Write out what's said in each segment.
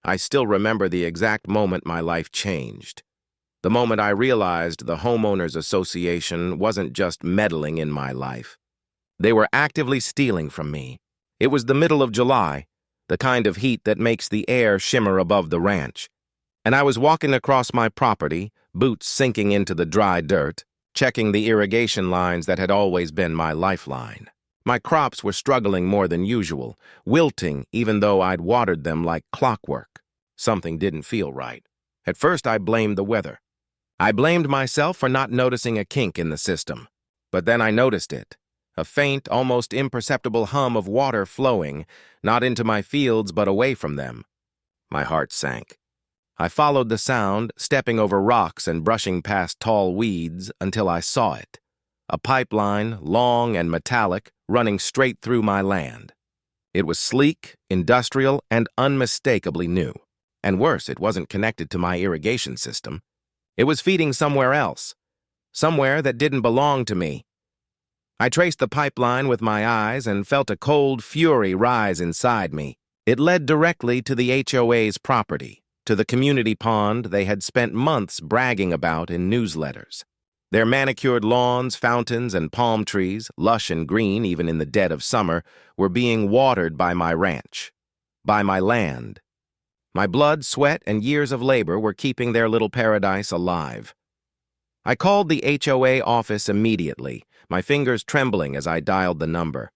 I still remember the exact moment my life changed. The moment I realized the homeowners association wasn't just meddling in my life. They were actively stealing from me. It was the middle of July, the kind of heat that makes the air shimmer above the ranch. And I was walking across my property, boots sinking into the dry dirt, checking the irrigation lines that had always been my lifeline. My crops were struggling more than usual, wilting even though I'd watered them like clockwork. Something didn't feel right. At first, I blamed the weather. I blamed myself for not noticing a kink in the system. But then I noticed it. A faint, almost imperceptible hum of water flowing, not into my fields but away from them. My heart sank. I followed the sound, stepping over rocks and brushing past tall weeds until I saw it. A pipeline, long and metallic, running straight through my land. It was sleek, industrial, and unmistakably new. And worse, it wasn't connected to my irrigation system. It was feeding somewhere else, somewhere that didn't belong to me. I traced the pipeline with my eyes and felt a cold fury rise inside me. It led directly to the HOA's property, to the community pond they had spent months bragging about in newsletters. Their manicured lawns, fountains, and palm trees, lush and green even in the dead of summer, were being watered by my ranch, by my land. My blood, sweat, and years of labor were keeping their little paradise alive. I called the HOA office immediately, my fingers trembling as I dialed the number.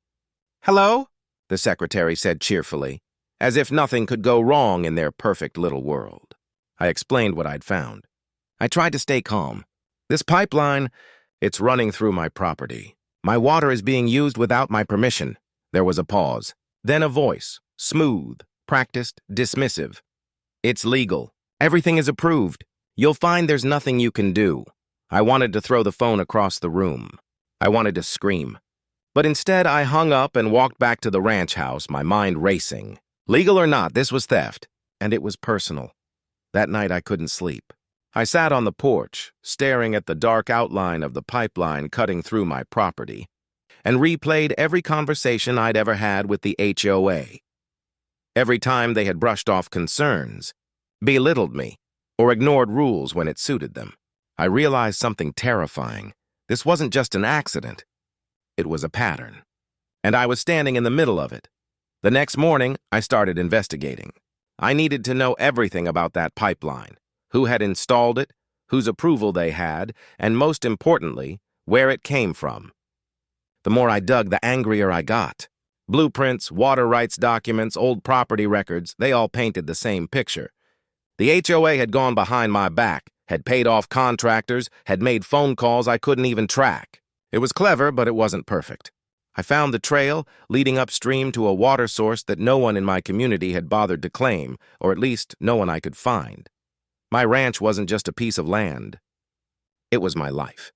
"Hello?" the secretary said cheerfully, as if nothing could go wrong in their perfect little world. I explained what I'd found. I tried to stay calm. "This pipeline, it's running through my property. My water is being used without my permission." There was a pause. Then a voice, smooth, practiced, dismissive. "It's legal. Everything is approved. You'll find there's nothing you can do." I wanted to throw the phone across the room. I wanted to scream. But instead, I hung up and walked back to the ranch house, my mind racing. Legal or not, this was theft, and it was personal. That night, I couldn't sleep. I sat on the porch, staring at the dark outline of the pipeline cutting through my property, and replayed every conversation I'd ever had with the HOA. Every time they had brushed off concerns, belittled me, or ignored rules when it suited them, I realized something terrifying. This wasn't just an accident. It was a pattern. And I was standing in the middle of it. The next morning, I started investigating. I needed to know everything about that pipeline, who had installed it, whose approval they had, and most importantly, where it came from. The more I dug, the angrier I got. Blueprints, water rights documents, old property records, they all painted the same picture. The HOA had gone behind my back, had paid off contractors, had made phone calls I couldn't even track. It was clever, but it wasn't perfect. I found the trail leading upstream to a water source that no one in my community had bothered to claim, or at least no one I could find. My ranch wasn't just a piece of land. It was my life.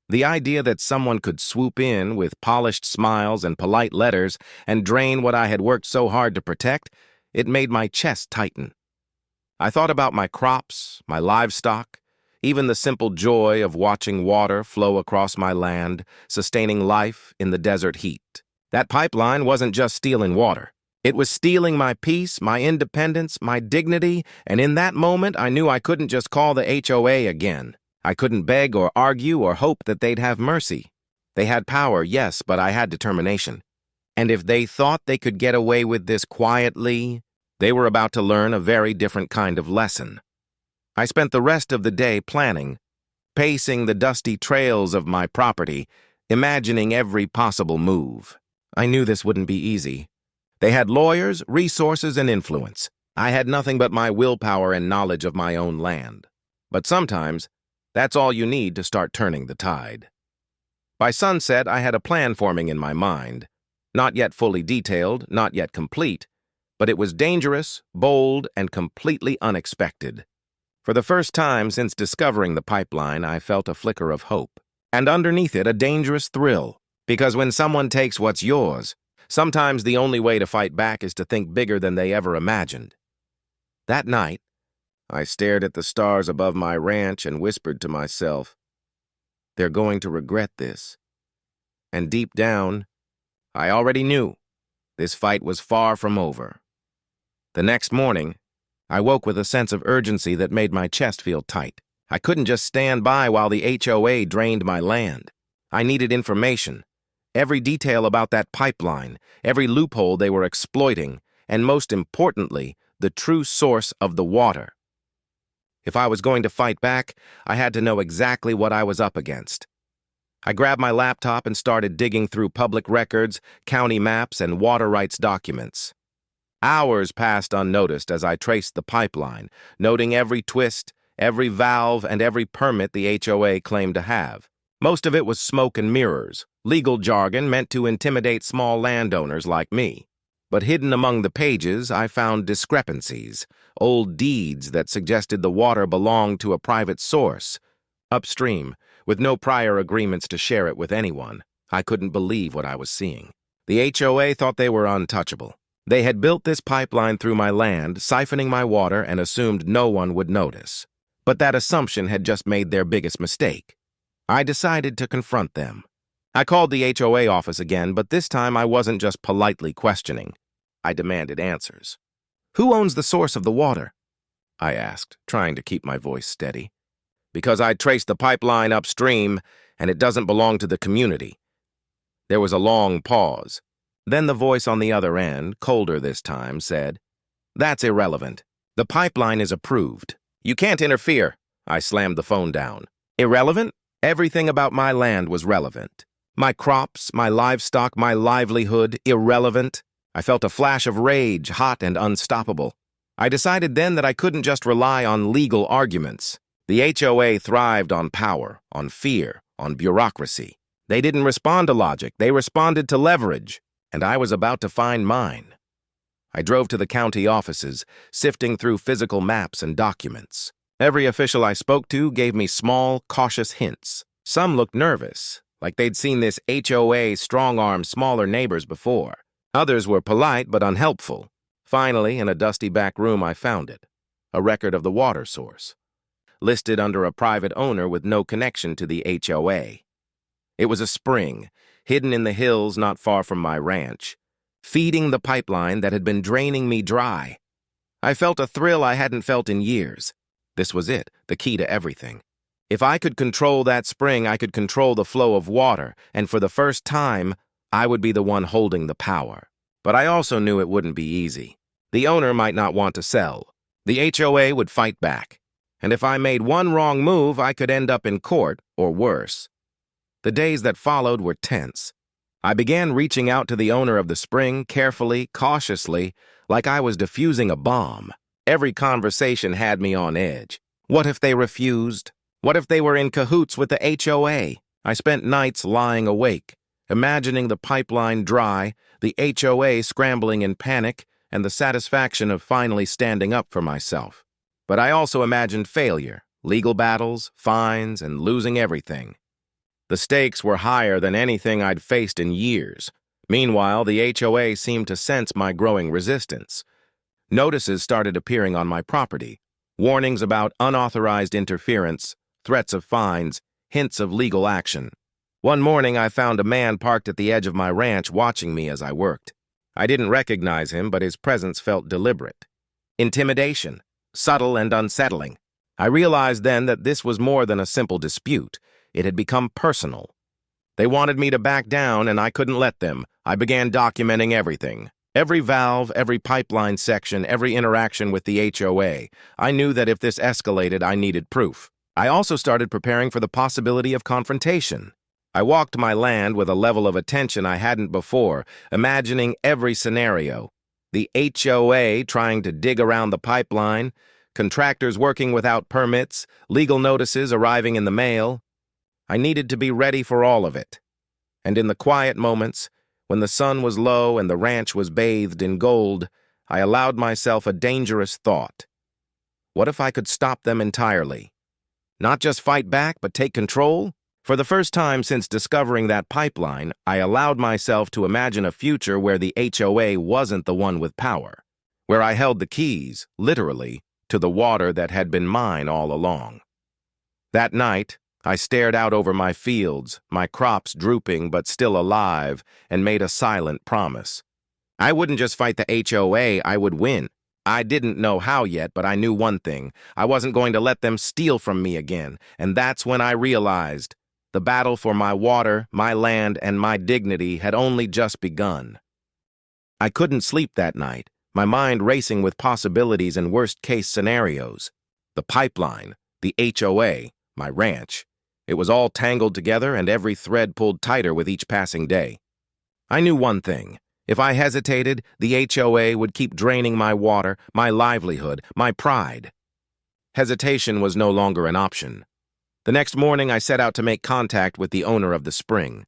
The idea that someone could swoop in with polished smiles and polite letters and drain what I had worked so hard to protect, it made my chest tighten. I thought about my crops, my livestock, even the simple joy of watching water flow across my land, sustaining life in the desert heat. That pipeline wasn't just stealing water. It was stealing my peace, my independence, my dignity, and in that moment I knew I couldn't just call the HOA again. I couldn't beg or argue or hope that they'd have mercy. They had power, yes, but I had determination. And if they thought they could get away with this quietly, they were about to learn a very different kind of lesson. I spent the rest of the day planning, pacing the dusty trails of my property, imagining every possible move. I knew this wouldn't be easy. They had lawyers, resources, and influence. I had nothing but my willpower and knowledge of my own land. But sometimes, that's all you need to start turning the tide. By sunset, I had a plan forming in my mind. Not yet fully detailed, not yet complete, but it was dangerous, bold, and completely unexpected. For the first time since discovering the pipeline, I felt a flicker of hope. And underneath it, a dangerous thrill. Because when someone takes what's yours, sometimes the only way to fight back is to think bigger than they ever imagined. That night, I stared at the stars above my ranch and whispered to myself, "They're going to regret this." And deep down, I already knew this fight was far from over. The next morning, I woke with a sense of urgency that made my chest feel tight. I couldn't just stand by while the HOA drained my land. I needed information. Every detail about that pipeline, every loophole they were exploiting, and most importantly, the true source of the water. If I was going to fight back, I had to know exactly what I was up against. I grabbed my laptop and started digging through public records, county maps, and water rights documents. Hours passed unnoticed as I traced the pipeline, noting every twist, every valve, and every permit the HOA claimed to have. Most of it was smoke and mirrors, legal jargon meant to intimidate small landowners like me. But hidden among the pages, I found discrepancies, old deeds that suggested the water belonged to a private source, upstream, with no prior agreements to share it with anyone. I couldn't believe what I was seeing. The HOA thought they were untouchable. They had built this pipeline through my land, siphoning my water, and assumed no one would notice. But that assumption had just made their biggest mistake. I decided to confront them. I called the HOA office again, but this time I wasn't just politely questioning. I demanded answers. "Who owns the source of the water?" I asked, trying to keep my voice steady. "Because I traced the pipeline upstream, and it doesn't belong to the community." There was a long pause. Then the voice on the other end, colder this time, said, "That's irrelevant. The pipeline is approved. You can't interfere." I slammed the phone down. Irrelevant? Everything about my land was relevant. My crops, my livestock, my livelihood, irrelevant. I felt a flash of rage, hot and unstoppable. I decided then that I couldn't just rely on legal arguments. The HOA thrived on power, on fear, on bureaucracy. They didn't respond to logic, they responded to leverage, and I was about to find mine. I drove to the county offices, sifting through physical maps and documents. Every official I spoke to gave me small, cautious hints. Some looked nervous, like they'd seen this HOA strong-arm smaller neighbors before. Others were polite but unhelpful. Finally, in a dusty back room, I found it. A record of the water source, listed under a private owner with no connection to the HOA. It was a spring, hidden in the hills not far from my ranch, feeding the pipeline that had been draining me dry. I felt a thrill I hadn't felt in years. This was it, the key to everything. If I could control that spring, I could control the flow of water, and for the first time, I would be the one holding the power. But I also knew it wouldn't be easy. The owner might not want to sell. The HOA would fight back. And if I made one wrong move, I could end up in court, or worse. The days that followed were tense. I began reaching out to the owner of the spring, carefully, cautiously, like I was defusing a bomb. Every conversation had me on edge. What if they refused? What if they were in cahoots with the HOA? I spent nights lying awake, imagining the pipeline dry, the HOA scrambling in panic, and the satisfaction of finally standing up for myself. But I also imagined failure, legal battles, fines, and losing everything. The stakes were higher than anything I'd faced in years. Meanwhile, the HOA seemed to sense my growing resistance. Notices started appearing on my property, warnings about unauthorized interference, threats of fines, hints of legal action. One morning, I found a man parked at the edge of my ranch watching me as I worked. I didn't recognize him, but his presence felt deliberate. Intimidation, subtle and unsettling. I realized then that this was more than a simple dispute. It had become personal. They wanted me to back down, and I couldn't let them. I began documenting everything. Every valve, every pipeline section, every interaction with the HOA. I knew that if this escalated, I needed proof. I also started preparing for the possibility of confrontation. I walked my land with a level of attention I hadn't before, imagining every scenario. The HOA trying to dig around the pipeline, contractors working without permits, legal notices arriving in the mail. I needed to be ready for all of it. And in the quiet moments, when the sun was low and the ranch was bathed in gold, I allowed myself a dangerous thought. What if I could stop them entirely? Not just fight back, but take control? For the first time since discovering that pipeline, I allowed myself to imagine a future where the HOA wasn't the one with power, where I held the keys, literally, to the water that had been mine all along. That night, I stared out over my fields, my crops drooping but still alive, and made a silent promise. I wouldn't just fight the HOA, I would win. I didn't know how yet, but I knew one thing. I wasn't going to let them steal from me again, and that's when I realized the battle for my water, my land, and my dignity had only just begun. I couldn't sleep that night, my mind racing with possibilities and worst-case scenarios. The pipeline, the HOA, my ranch. It was all tangled together and every thread pulled tighter with each passing day. I knew one thing. If I hesitated, the HOA would keep draining my water, my livelihood, my pride. Hesitation was no longer an option. The next morning, I set out to make contact with the owner of the spring.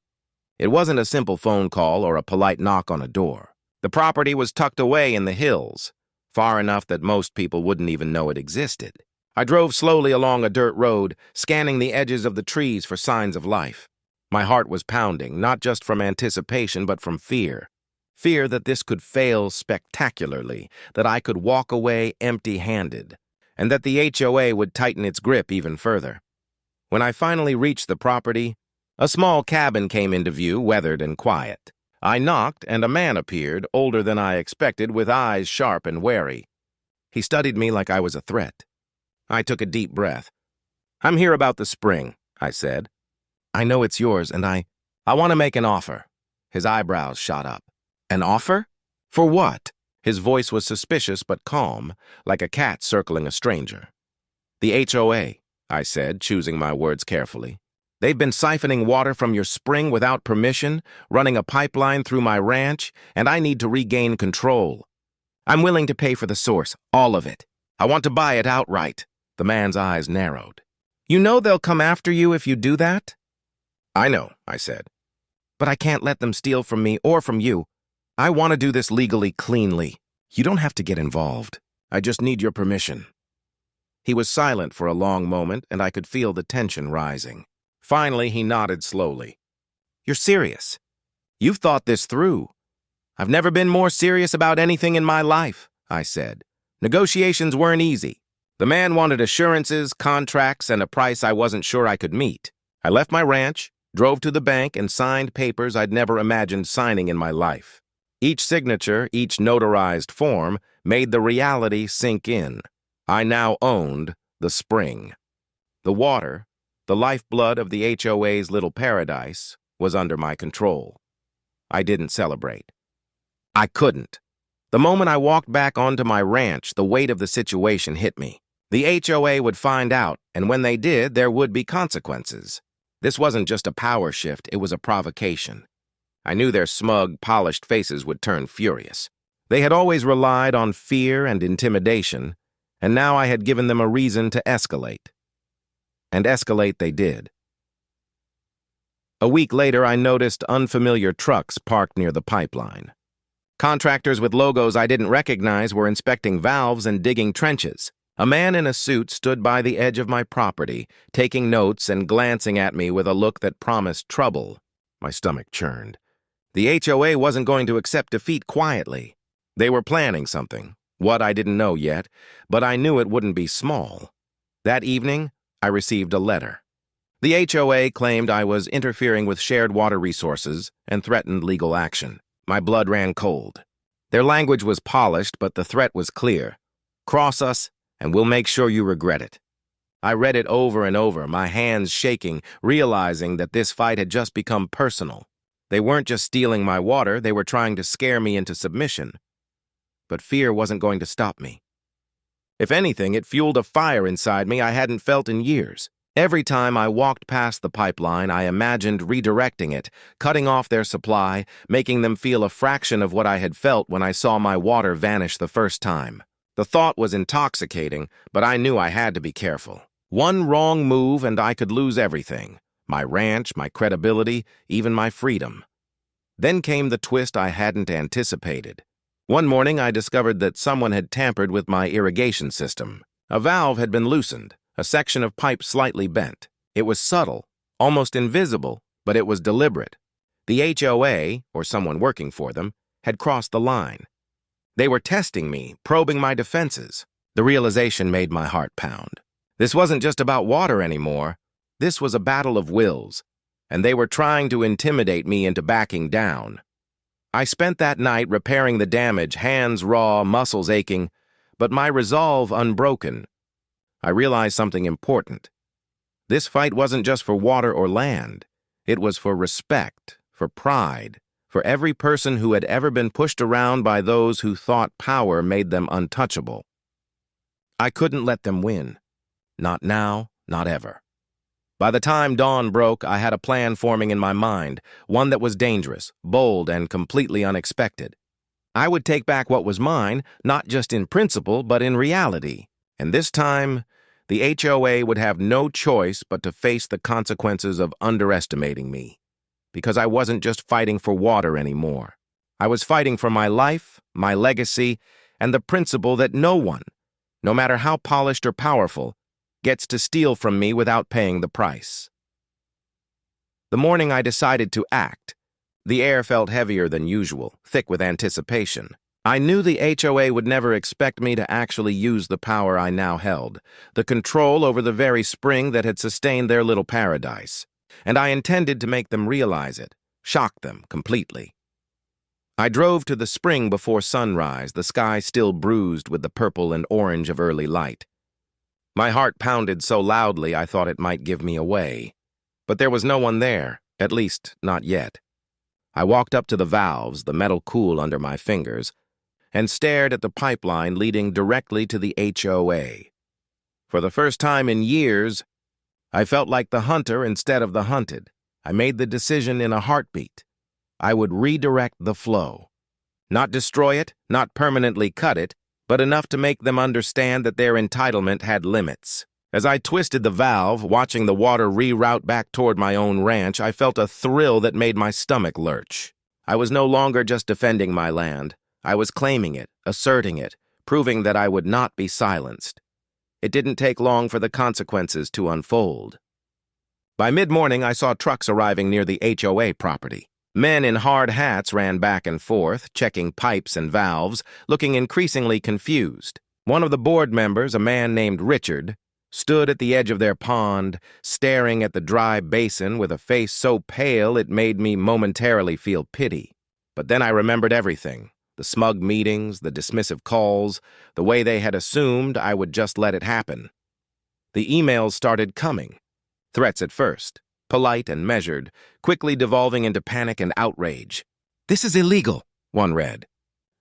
It wasn't a simple phone call or a polite knock on a door. The property was tucked away in the hills, far enough that most people wouldn't even know it existed. I drove slowly along a dirt road, scanning the edges of the trees for signs of life. My heart was pounding, not just from anticipation, but from fear. Fear that this could fail spectacularly, that I could walk away empty-handed, and that the HOA would tighten its grip even further. When I finally reached the property, a small cabin came into view, weathered and quiet. I knocked, and a man appeared, older than I expected, with eyes sharp and wary. He studied me like I was a threat. I took a deep breath. "I'm here about the spring," I said. "I know it's yours, and I want to make an offer." His eyebrows shot up. "An offer? For what?" His voice was suspicious but calm, like a cat circling a stranger. "The HOA," I said, choosing my words carefully. "They've been siphoning water from your spring without permission, running a pipeline through my ranch, and I need to regain control. I'm willing to pay for the source, all of it. I want to buy it outright." The man's eyes narrowed. "You know they'll come after you if you do that?" "I know," I said. "But I can't let them steal from me or from you. I want to do this legally, cleanly. You don't have to get involved. I just need your permission." He was silent for a long moment, and I could feel the tension rising. Finally, he nodded slowly. "You're serious. You've thought this through." "I've never been more serious about anything in my life," I said. "Negotiations weren't easy. The man wanted assurances, contracts, and a price I wasn't sure I could meet. I left my ranch, drove to the bank, and signed papers I'd never imagined signing in my life. Each signature, each notarized form, made the reality sink in. I now owned the spring. The water, the lifeblood of the HOA's little paradise, was under my control. I didn't celebrate. I couldn't. The moment I walked back onto my ranch, the weight of the situation hit me. The HOA would find out, and when they did, there would be consequences. This wasn't just a power shift, it was a provocation. I knew their smug, polished faces would turn furious. They had always relied on fear and intimidation, and now I had given them a reason to escalate. And escalate they did. A week later, I noticed unfamiliar trucks parked near the pipeline. Contractors with logos I didn't recognize were inspecting valves and digging trenches. A man in a suit stood by the edge of my property, taking notes and glancing at me with a look that promised trouble. My stomach churned. The HOA wasn't going to accept defeat quietly. They were planning something. What, I didn't know yet, but I knew it wouldn't be small. That evening, I received a letter. The HOA claimed I was interfering with shared water resources and threatened legal action. My blood ran cold. Their language was polished, but the threat was clear. "Cross us, and we'll make sure you regret it." I read it over and over, my hands shaking, realizing that this fight had just become personal. They weren't just stealing my water, they were trying to scare me into submission. But fear wasn't going to stop me. If anything, it fueled a fire inside me I hadn't felt in years. Every time I walked past the pipeline, I imagined redirecting it, cutting off their supply, making them feel a fraction of what I had felt when I saw my water vanish the first time. The thought was intoxicating, but I knew I had to be careful. One wrong move and I could lose everything. My ranch, my credibility, even my freedom. Then came the twist I hadn't anticipated. One morning I discovered that someone had tampered with my irrigation system. A valve had been loosened, a section of pipe slightly bent. It was subtle, almost invisible, but it was deliberate. The HOA, or someone working for them, had crossed the line. They were testing me, probing my defenses. The realization made my heart pound. This wasn't just about water anymore. This was a battle of wills, and they were trying to intimidate me into backing down. I spent that night repairing the damage, hands raw, muscles aching, but my resolve unbroken. I realized something important. This fight wasn't just for water or land. It was for respect, for pride, for every person who had ever been pushed around by those who thought power made them untouchable. I couldn't let them win. Not now, not ever. By the time dawn broke, I had a plan forming in my mind, one that was dangerous, bold, and completely unexpected. I would take back what was mine, not just in principle, but in reality. And this time, the HOA would have no choice but to face the consequences of underestimating me. Because I wasn't just fighting for water anymore. I was fighting for my life, my legacy, and the principle that no one, no matter how polished or powerful, gets to steal from me without paying the price. The morning I decided to act, the air felt heavier than usual, thick with anticipation. I knew the HOA would never expect me to actually use the power I now held, the control over the very spring that had sustained their little paradise, and I intended to make them realize it, shock them completely. I drove to the spring before sunrise, the sky still bruised with the purple and orange of early light. My heart pounded so loudly I thought it might give me away. But there was no one there, at least not yet. I walked up to the valves, the metal cool under my fingers, and stared at the pipeline leading directly to the HOA. For the first time in years, I felt like the hunter instead of the hunted. I made the decision in a heartbeat. I would redirect the flow. Not destroy it, not permanently cut it, but enough to make them understand that their entitlement had limits. As I twisted the valve, watching the water reroute back toward my own ranch, I felt a thrill that made my stomach lurch. I was no longer just defending my land. I was claiming it, asserting it, proving that I would not be silenced. It didn't take long for the consequences to unfold. By mid-morning, I saw trucks arriving near the HOA property. Men in hard hats ran back and forth, checking pipes and valves, looking increasingly confused. One of the board members, a man named Richard, stood at the edge of their pond, staring at the dry basin with a face so pale it made me momentarily feel pity. But then I remembered everything. The smug meetings, the dismissive calls, the way they had assumed I would just let it happen. The emails started coming. Threats at first, polite and measured, quickly devolving into panic and outrage. "This is illegal," one read.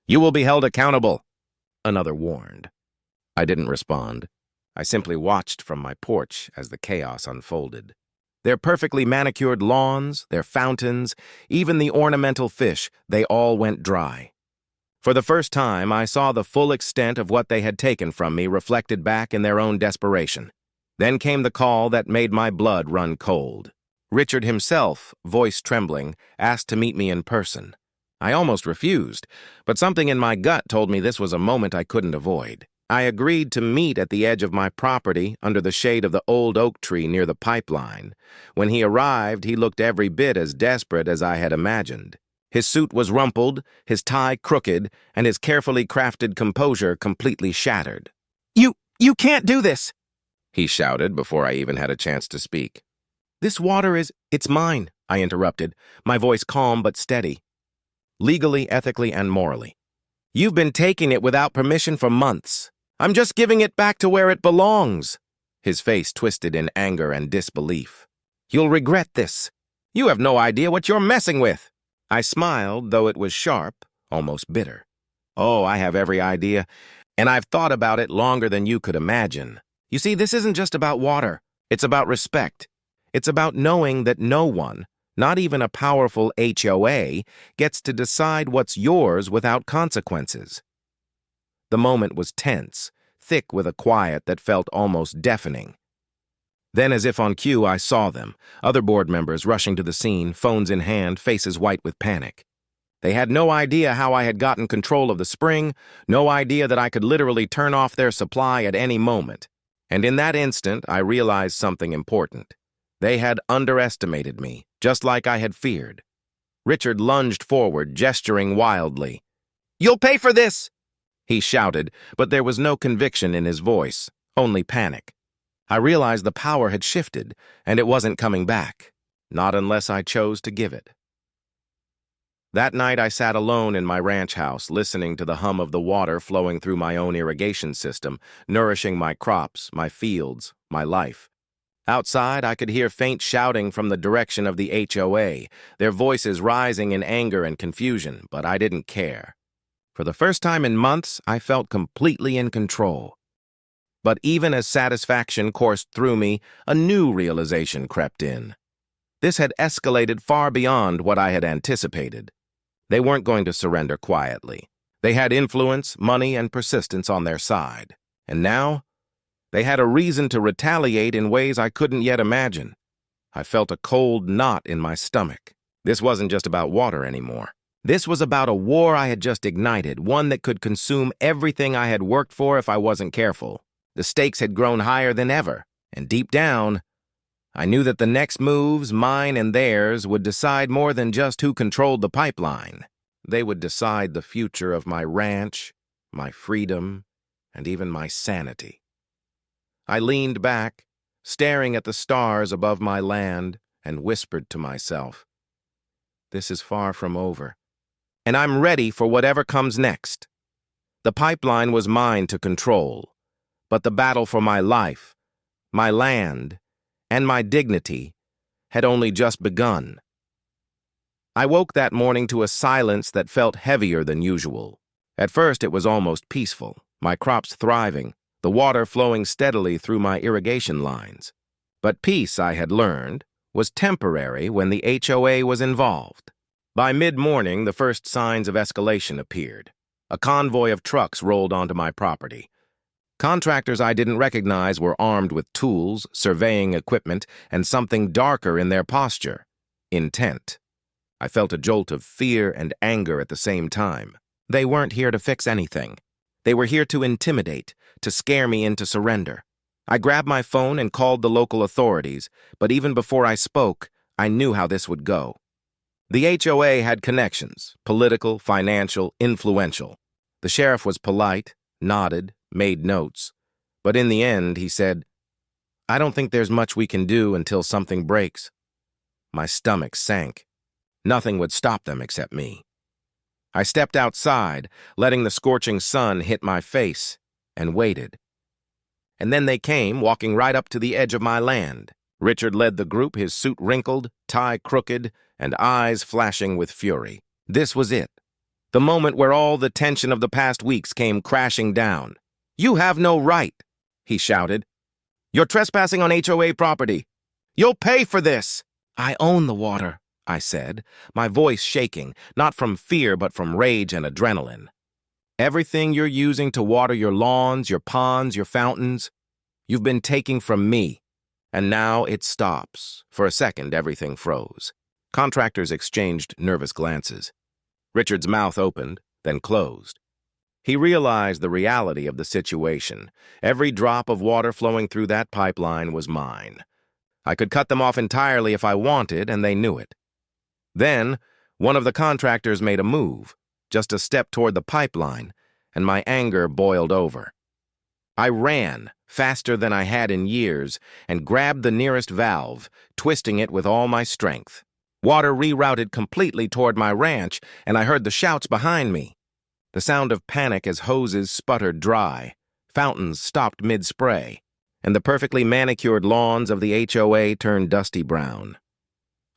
"You will be held accountable," another warned. I didn't respond. I simply watched from my porch as the chaos unfolded. Their perfectly manicured lawns, their fountains, even the ornamental fish, they all went dry. For the first time, I saw the full extent of what they had taken from me reflected back in their own desperation. Then came the call that made my blood run cold. Richard himself, voice trembling, asked to meet me in person. I almost refused, but something in my gut told me this was a moment I couldn't avoid. I agreed to meet at the edge of my property under the shade of the old oak tree near the pipeline. When he arrived, he looked every bit as desperate as I had imagined. His suit was rumpled, his tie crooked, and his carefully crafted composure completely shattered. You can't do this!" he shouted before I even had a chance to speak. "This water it's mine," I interrupted, my voice calm but steady. "Legally, ethically, and morally. You've been taking it without permission for months. I'm just giving it back to where it belongs." His face twisted in anger and disbelief. "You'll regret this. You have no idea what you're messing with." I smiled, though it was sharp, almost bitter. "Oh, I have every idea, and I've thought about it longer than you could imagine. You see, this isn't just about water. It's about respect. It's about knowing that no one, not even a powerful HOA, gets to decide what's yours without consequences." The moment was tense, thick with a quiet that felt almost deafening. Then, as if on cue, I saw them, other board members rushing to the scene, phones in hand, faces white with panic. They had no idea how I had gotten control of the spring, no idea that I could literally turn off their supply at any moment. And in that instant, I realized something important. They had underestimated me, just like I had feared. Richard lunged forward, gesturing wildly. "You'll pay for this!" he shouted, but there was no conviction in his voice, only panic. I realized the power had shifted, and it wasn't coming back. Not unless I chose to give it. That night I sat alone in my ranch house, listening to the hum of the water flowing through my own irrigation system, nourishing my crops, my fields, my life. Outside, I could hear faint shouting from the direction of the HOA, their voices rising in anger and confusion, but I didn't care. For the first time in months, I felt completely in control. But even as satisfaction coursed through me, a new realization crept in. This had escalated far beyond what I had anticipated. They weren't going to surrender quietly. They had influence, money, and persistence on their side. And now, they had a reason to retaliate in ways I couldn't yet imagine. I felt a cold knot in my stomach. This wasn't just about water anymore. This was about a war I had just ignited, one that could consume everything I had worked for if I wasn't careful. The stakes had grown higher than ever, and deep down, I knew that the next moves, mine and theirs, would decide more than just who controlled the pipeline. They would decide the future of my ranch, my freedom, and even my sanity. I leaned back, staring at the stars above my land, and whispered to myself, "This is far from over, and I'm ready for whatever comes next." The pipeline was mine to control, but the battle for my life, my land, and my dignity had only just begun. I woke that morning to a silence that felt heavier than usual. At first, it was almost peaceful, my crops thriving, the water flowing steadily through my irrigation lines. But peace, I had learned, was temporary when the HOA was involved. By mid-morning, the first signs of escalation appeared. A convoy of trucks rolled onto my property. Contractors I didn't recognize were armed with tools, surveying equipment, and something darker in their posture: intent. I felt a jolt of fear and anger at the same time. They weren't here to fix anything. They were here to intimidate, to scare me into surrender. I grabbed my phone and called the local authorities, but even before I spoke, I knew how this would go. The HOA had connections: political, financial, influential. The sheriff was polite, nodded, made notes, but in the end, he said, "I don't think there's much we can do until something breaks." My stomach sank. Nothing would stop them except me. I stepped outside, letting the scorching sun hit my face, and waited. And then they came, walking right up to the edge of my land. Richard led the group, his suit wrinkled, tie crooked, and eyes flashing with fury. This was it, the moment where all the tension of the past weeks came crashing down. "You have no right," he shouted. "You're trespassing on HOA property. You'll pay for this." "I own the water," I said, my voice shaking, not from fear but from rage and adrenaline. "Everything you're using to water your lawns, your ponds, your fountains, you've been taking from me. And now it stops." For a second, everything froze. Contractors exchanged nervous glances. Richard's mouth opened, then closed. He realized the reality of the situation. Every drop of water flowing through that pipeline was mine. I could cut them off entirely if I wanted, and they knew it. Then, one of the contractors made a move, just a step toward the pipeline, and my anger boiled over. I ran, faster than I had in years, and grabbed the nearest valve, twisting it with all my strength. Water rerouted completely toward my ranch, and I heard the shouts behind me. The sound of panic as hoses sputtered dry, fountains stopped mid-spray, and the perfectly manicured lawns of the HOA turned dusty brown.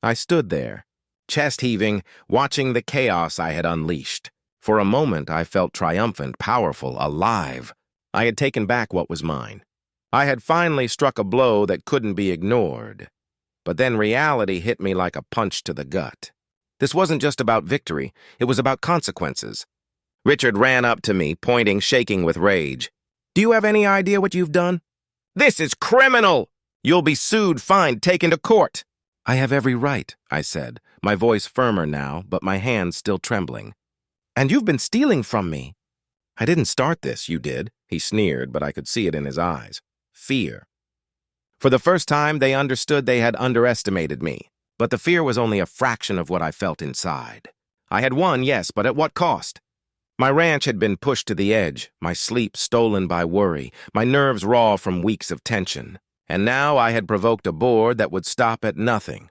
I stood there, chest heaving, watching the chaos I had unleashed. For a moment, I felt triumphant, powerful, alive. I had taken back what was mine. I had finally struck a blow that couldn't be ignored. But then reality hit me like a punch to the gut. This wasn't just about victory, it was about consequences. Richard ran up to me, pointing, shaking with rage. "Do you have any idea what you've done? This is criminal! You'll be sued, fined, taken to court." "I have every right," I said, my voice firmer now, but my hands still trembling. "And you've been stealing from me." "I didn't start this, you did," he sneered, but I could see it in his eyes. Fear. For the first time, they understood they had underestimated me, but the fear was only a fraction of what I felt inside. I had won, yes, but at what cost? My ranch had been pushed to the edge, my sleep stolen by worry, my nerves raw from weeks of tension. And now I had provoked a board that would stop at nothing.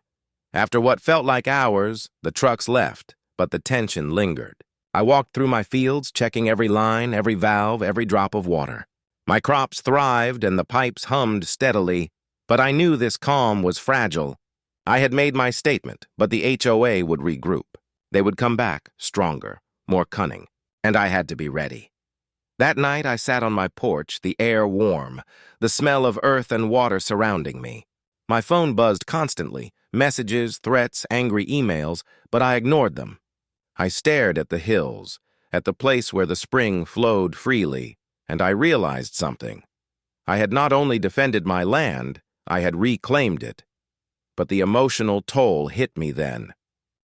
After what felt like hours, the trucks left, but the tension lingered. I walked through my fields, checking every line, every valve, every drop of water. My crops thrived and the pipes hummed steadily, but I knew this calm was fragile. I had made my statement, but the HOA would regroup. They would come back, stronger, more cunning, and I had to be ready. That night I sat on my porch, the air warm, the smell of earth and water surrounding me. My phone buzzed constantly, messages, threats, angry emails, but I ignored them. I stared at the hills, at the place where the spring flowed freely, and I realized something. I had not only defended my land, I had reclaimed it. But the emotional toll hit me then.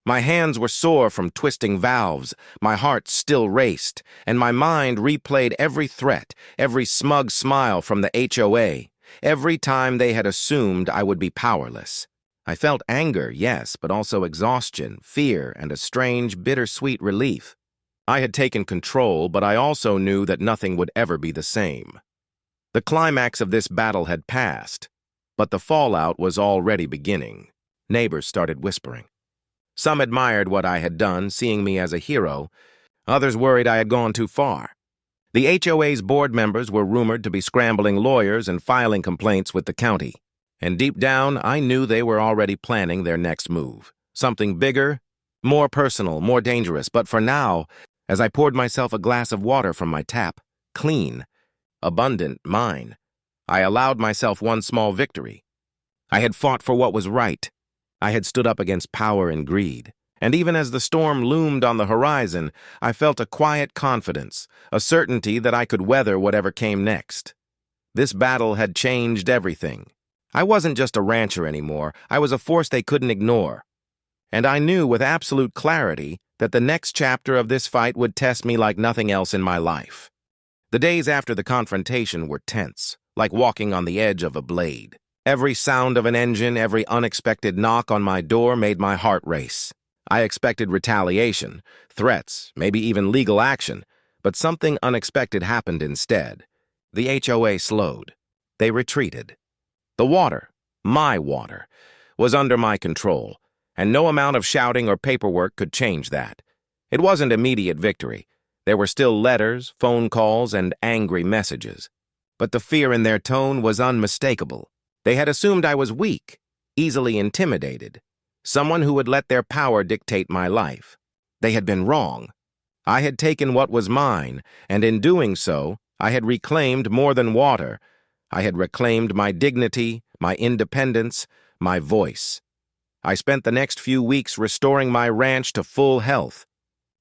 My hands were sore from twisting valves, my heart still raced, and my mind replayed every threat, every smug smile from the HOA, every time they had assumed I would be powerless. I felt anger, yes, but also exhaustion, fear, and a strange, bittersweet relief. I had taken control, but I also knew that nothing would ever be the same. The climax of this battle had passed, but the fallout was already beginning. Neighbors started whispering. Some admired what I had done, seeing me as a hero. Others worried I had gone too far. The HOA's board members were rumored to be scrambling lawyers and filing complaints with the county. And deep down, I knew they were already planning their next move. Something bigger, more personal, more dangerous. But for now, as I poured myself a glass of water from my tap, clean, abundant, mine, I allowed myself one small victory. I had fought for what was right. I had stood up against power and greed. And even as the storm loomed on the horizon, I felt a quiet confidence, a certainty that I could weather whatever came next. This battle had changed everything. I wasn't just a rancher anymore. I was a force they couldn't ignore. And I knew with absolute clarity that the next chapter of this fight would test me like nothing else in my life. The days after the confrontation were tense, like walking on the edge of a blade. Every sound of an engine, every unexpected knock on my door made my heart race. I expected retaliation, threats, maybe even legal action, but something unexpected happened instead. The HOA slowed. They retreated. The water, my water, was under my control, and no amount of shouting or paperwork could change that. It wasn't immediate victory. There were still letters, phone calls, and angry messages. But the fear in their tone was unmistakable. They had assumed I was weak, easily intimidated, someone who would let their power dictate my life. They had been wrong. I had taken what was mine, and in doing so, I had reclaimed more than water. I had reclaimed my dignity, my independence, my voice. I spent the next few weeks restoring my ranch to full health.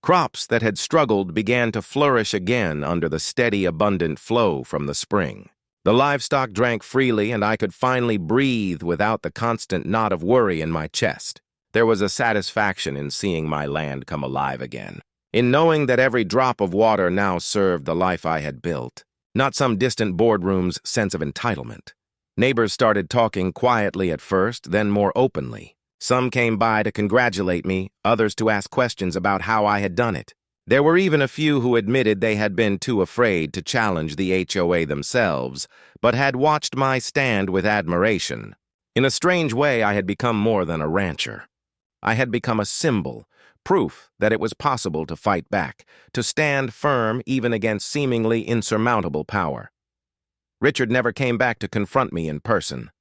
Crops that had struggled began to flourish again under the steady, abundant flow from the spring. The livestock drank freely, and I could finally breathe without the constant knot of worry in my chest. There was a satisfaction in seeing my land come alive again, in knowing that every drop of water now served the life I had built, not some distant boardroom's sense of entitlement. Neighbors started talking quietly at first, then more openly. Some came by to congratulate me, others to ask questions about how I had done it. There were even a few who admitted they had been too afraid to challenge the HOA themselves, but had watched my stand with admiration. In a strange way, I had become more than a rancher. I had become a symbol, proof that it was possible to fight back, to stand firm even against seemingly insurmountable power. Richard never came back to confront me in person.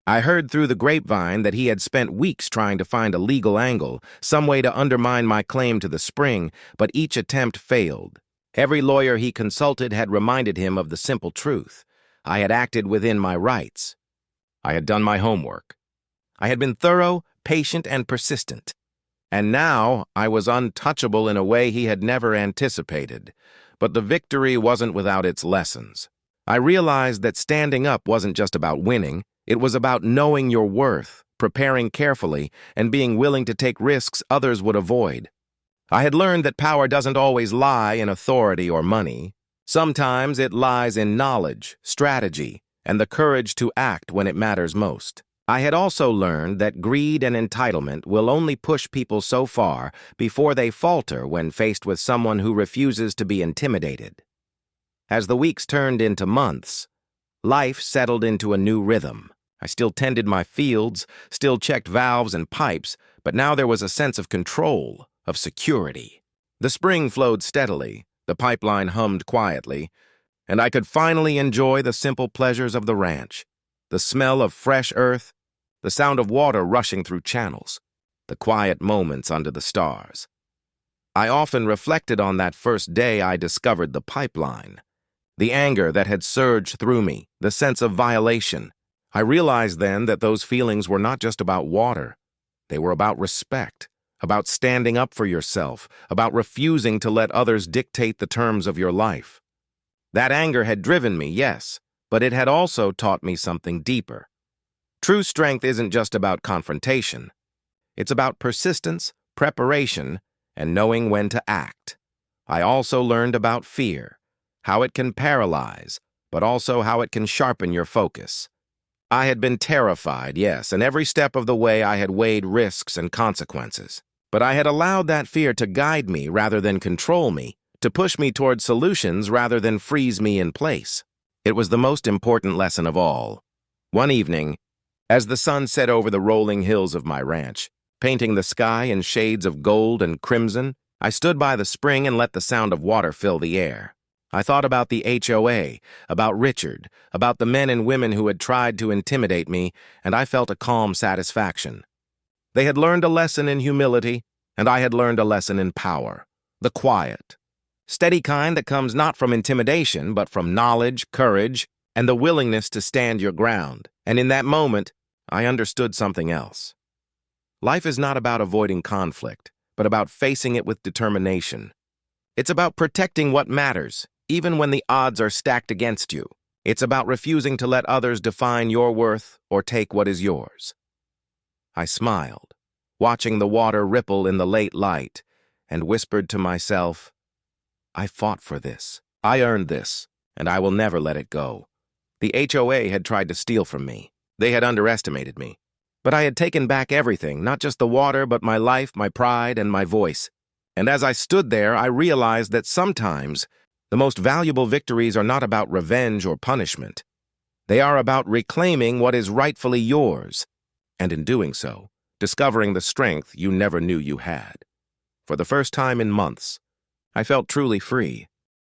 I heard through the grapevine that he had spent weeks trying to find a legal angle, some way to undermine my claim to the spring, but each attempt failed. Every lawyer he consulted had reminded him of the simple truth. I had acted within my rights. I had done my homework. I had been thorough, patient, and persistent. And now I was untouchable in a way he had never anticipated. But the victory wasn't without its lessons. I realized that standing up wasn't just about winning. It was about knowing your worth, preparing carefully, and being willing to take risks others would avoid. I had learned that power doesn't always lie in authority or money. Sometimes it lies in knowledge, strategy, and the courage to act when it matters most. I had also learned that greed and entitlement will only push people so far before they falter when faced with someone who refuses to be intimidated. As the weeks turned into months, life settled into a new rhythm. I still tended my fields, still checked valves and pipes, but now there was a sense of control, of security. The spring flowed steadily, the pipeline hummed quietly, and I could finally enjoy the simple pleasures of the ranch. The smell of fresh earth, the sound of water rushing through channels, the quiet moments under the stars. I often reflected on that first day I discovered the pipeline. The anger that had surged through me, the sense of violation. I realized then that those feelings were not just about water. They were about respect, about standing up for yourself, about refusing to let others dictate the terms of your life. That anger had driven me, yes, but it had also taught me something deeper. True strength isn't just about confrontation. It's about persistence, preparation, and knowing when to act. I also learned about fear, how it can paralyze, but also how it can sharpen your focus. I had been terrified, yes, and every step of the way I had weighed risks and consequences. But I had allowed that fear to guide me rather than control me, to push me toward solutions rather than freeze me in place. It was the most important lesson of all. One evening, as the sun set over the rolling hills of my ranch, painting the sky in shades of gold and crimson, I stood by the spring and let the sound of water fill the air. I thought about the HOA, about Richard, about the men and women who had tried to intimidate me, and I felt a calm satisfaction. They had learned a lesson in humility, and I had learned a lesson in power. The quiet, steady kind that comes not from intimidation, but from knowledge, courage, and the willingness to stand your ground. And in that moment, I understood something else. Life is not about avoiding conflict, but about facing it with determination. It's about protecting what matters, even when the odds are stacked against you. It's about refusing to let others define your worth or take what is yours. I smiled, watching the water ripple in the late light, and whispered to myself, I fought for this. I earned this, and I will never let it go. The HOA had tried to steal from me. They had underestimated me. But I had taken back everything, not just the water, but my life, my pride, and my voice. And as I stood there, I realized that sometimes the most valuable victories are not about revenge or punishment. They are about reclaiming what is rightfully yours, and in doing so, discovering the strength you never knew you had. For the first time in months, I felt truly free.